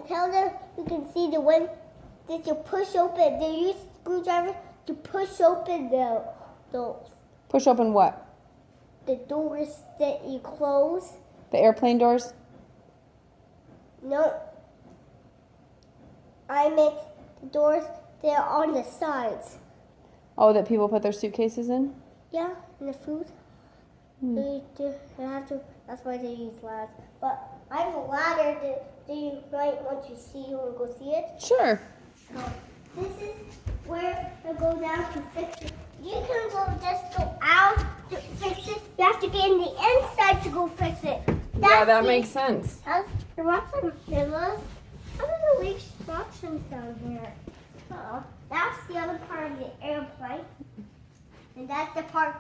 And tell them you can see the one that you push open. They use screwdriver to push open those. Push open what? The doors that you close. The airplane doors? No. I meant the doors that are on the sides. Oh, that people put their suitcases in? Yeah, and the food. They have to. That's why they use ladders. But I have a ladder that you might want to see. You want to go see it? Sure. So this is where I go down to fix it. You can just go out to fix it. You have to get in the inside to go fix it. Yeah, that makes sense. There are some villas. How do the instructions down here? That's the other part of the airplane. And that's the part,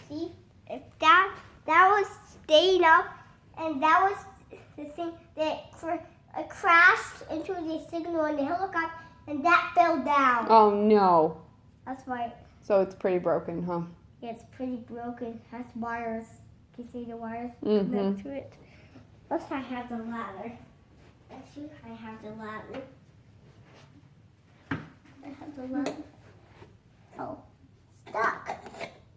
see? If that was staying up, and that was the thing that crashed into the signal in the helicopter, and that fell down. Oh, no. That's why. So it's pretty broken, huh? Yeah, it's pretty broken. Has wires. Can you see the wires Mm-hmm. next to it? Plus, I have the ladder. Actually, I have the ladder. I have the ladder. Oh, stuck.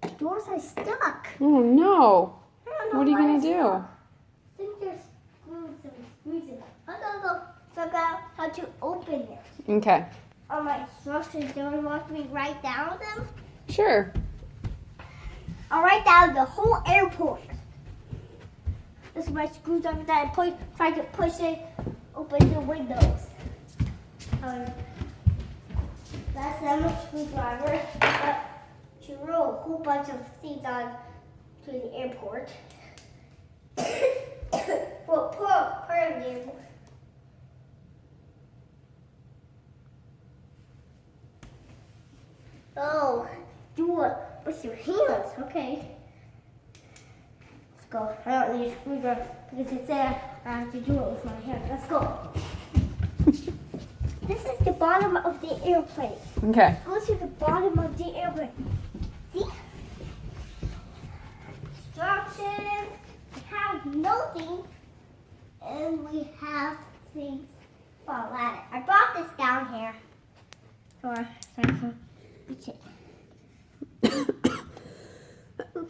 The doors are stuck. Oh, no. I don't know What are you why going it's to do? stuck. I think there's screws in it. I'm going to go figure out how to open it. Okay. All my instructions, do you want me to write down them? Sure. I'll write down the whole airport. This is my screwdriver that I try to push it, open the windows. That's not a screwdriver, but to roll a whole bunch of things on to the airport. Well, part of the airport. Oh, do it with your hands. Okay. Let's go. I don't need a screwdriver because it said I have to do it with my hands. Let's go. This is the bottom of the airplane. Okay. Go to the bottom of the airplane. See? Instructions. We have nothing. And we have things. Well, ladder. I brought this down here. So I can reach it.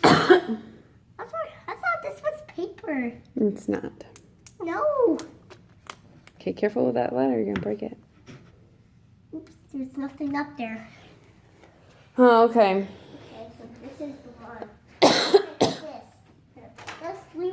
I thought this was paper. It's not. No. Okay, careful with that ladder. You're going to break it. Oops, there's nothing up there. Oh, okay. Okay, so this is the one. Like this. Let's leave